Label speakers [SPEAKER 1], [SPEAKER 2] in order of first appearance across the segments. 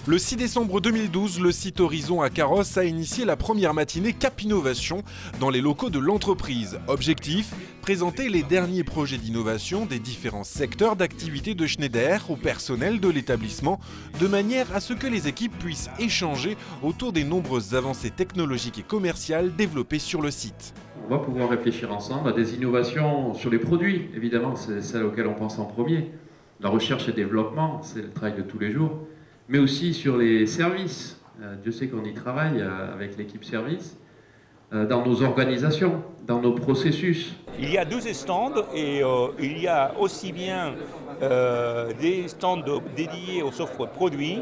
[SPEAKER 1] Le 6 décembre 2012, le site Horizon à Carros a initié la première matinée Cap Innovation dans les locaux de l'entreprise. Objectif, présenter les derniers projets d'innovation des différents secteurs d'activité de Schneider au personnel de l'établissement, de manière à ce que les équipes puissent échanger autour des nombreuses avancées technologiques et commerciales développées sur le site.
[SPEAKER 2] On va pouvoir réfléchir ensemble à des innovations sur les produits, évidemment, c'est celle auquel on pense en premier. La recherche et développement, c'est le travail de tous les jours. Mais aussi sur les services. Dieu sait qu'on y travaille avec l'équipe service, dans nos organisations, dans nos processus.
[SPEAKER 3] Il y a 12 stands et il y a aussi bien des stands dédiés aux offres produits,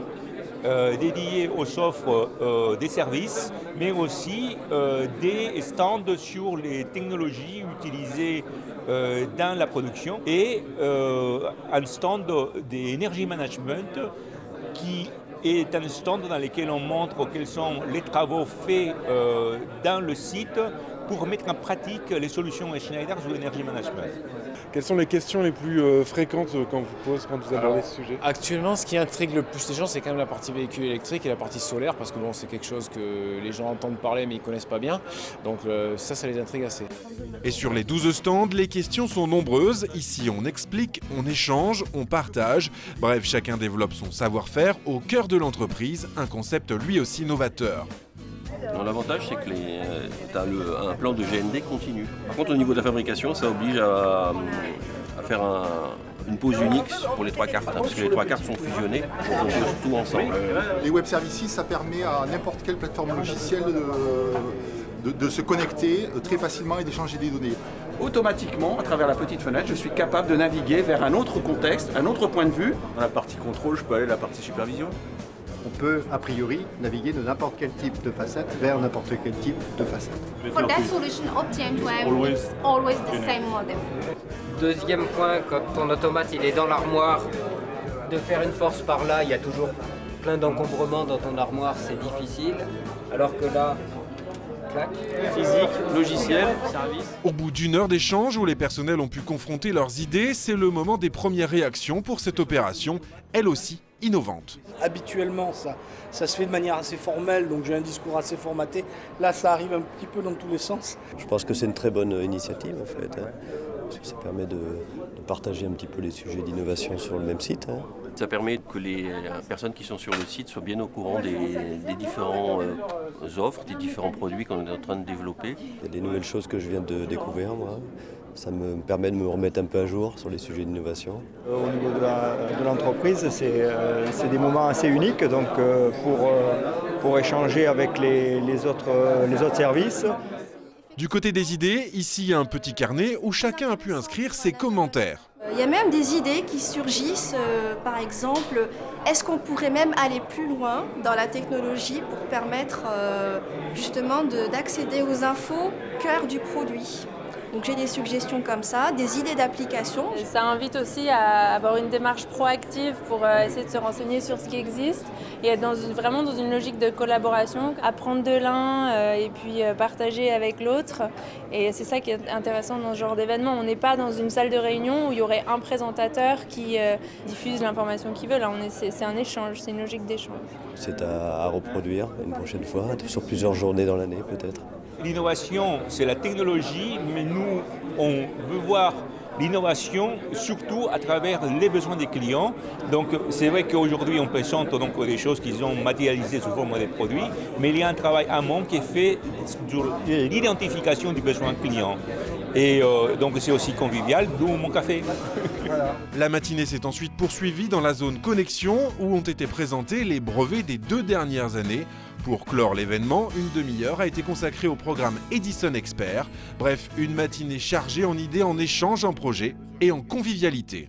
[SPEAKER 3] dédiés aux offres des services, mais aussi des stands sur les technologies utilisées dans la production et un stand des energy management qui est un stand dans lequel on montre quels sont les travaux faits dans le site pour mettre en pratique les solutions Schneider sur l'energy management.
[SPEAKER 1] Quelles sont les questions les plus fréquentes quand vous abordez ce sujet?
[SPEAKER 4] Actuellement, ce qui intrigue le plus les gens, c'est quand même la partie véhicule électrique et la partie solaire, parce que bon, c'est quelque chose que les gens entendent parler mais ils ne connaissent pas bien. Donc ça les intrigue assez.
[SPEAKER 1] Et sur les 12 stands, les questions sont nombreuses. Ici, on explique, on échange, on partage. Bref, chacun développe son savoir-faire au cœur de l'entreprise, un concept lui aussi novateur.
[SPEAKER 5] L'avantage, c'est que tu as un plan de GND continu. Par contre, au niveau de la fabrication, ça oblige à faire une pose unique pour les trois cartes, parce que les trois cartes sont fusionnées, donc on pose tout ensemble.
[SPEAKER 6] Les web services, ça permet à n'importe quelle plateforme logicielle de se connecter très facilement et d'échanger des données.
[SPEAKER 7] Automatiquement, à travers la petite fenêtre, je suis capable de naviguer vers un autre contexte, un autre point de vue.
[SPEAKER 8] Dans la partie contrôle, je peux aller à la partie supervision.
[SPEAKER 9] On peut, a priori, naviguer de n'importe quel type de façade vers n'importe quel type de façade.
[SPEAKER 10] For that solution, Optime is always the same model.
[SPEAKER 11] Deuxième point, quand ton automate il est dans l'armoire, de faire une force par là, il y a toujours plein d'encombrements dans ton armoire, c'est difficile. Alors que là, clac.
[SPEAKER 8] Physique, logiciel, service.
[SPEAKER 1] Au bout d'une heure d'échange où les personnels ont pu confronter leurs idées, c'est le moment des premières réactions pour cette opération, elle aussi innovante.
[SPEAKER 12] Habituellement, ça se fait de manière assez formelle, donc j'ai un discours assez formaté. Là, ça arrive un petit peu dans tous les sens.
[SPEAKER 13] Je pense que c'est une très bonne initiative, en fait, parce que ça permet de partager un petit peu les sujets d'innovation sur le même site.
[SPEAKER 5] Ça permet que les personnes qui sont sur le site soient bien au courant des différentes offres, des différents produits qu'on est en train de développer.
[SPEAKER 13] Il y a des nouvelles choses que je viens de découvrir, moi. Ça me permet de me remettre un peu à jour sur les sujets d'innovation.
[SPEAKER 9] Au niveau de l'entreprise, c'est des moments assez uniques donc, pour échanger avec les autres services.
[SPEAKER 1] Du côté des idées, ici un petit carnet où chacun a pu inscrire ses commentaires.
[SPEAKER 10] Il y a même des idées qui surgissent, par exemple, est-ce qu'on pourrait même aller plus loin dans la technologie pour permettre justement d'accéder aux infos cœur du produit? Donc j'ai des suggestions comme ça, des idées d'application.
[SPEAKER 14] Ça invite aussi à avoir une démarche proactive pour essayer de se renseigner sur ce qui existe et être vraiment dans une logique de collaboration, apprendre de l'un et puis partager avec l'autre. Et c'est ça qui est intéressant dans ce genre d'événement. On n'est pas dans une salle de réunion où il y aurait un présentateur qui diffuse l'information qu'il veut. Là, c'est un échange, c'est une logique d'échange.
[SPEAKER 13] C'est à reproduire une prochaine fois, sur plusieurs journées dans l'année peut-être.
[SPEAKER 3] L'innovation, c'est la technologie, mais nous, on veut voir l'innovation surtout à travers les besoins des clients. Donc c'est vrai qu'aujourd'hui on présente donc des choses qui sont matérialisées sous forme de produits, mais il y a un travail amont qui est fait sur l'identification du besoin client. Et donc c'est aussi convivial, d'où mon café.
[SPEAKER 1] La matinée s'est ensuite poursuivie dans la zone connexion où ont été présentés les brevets des 2 dernières années. Pour clore l'événement, une demi-heure a été consacrée au programme Edison Expert. Bref, une matinée chargée en idées, en échanges, en projets et en convivialité.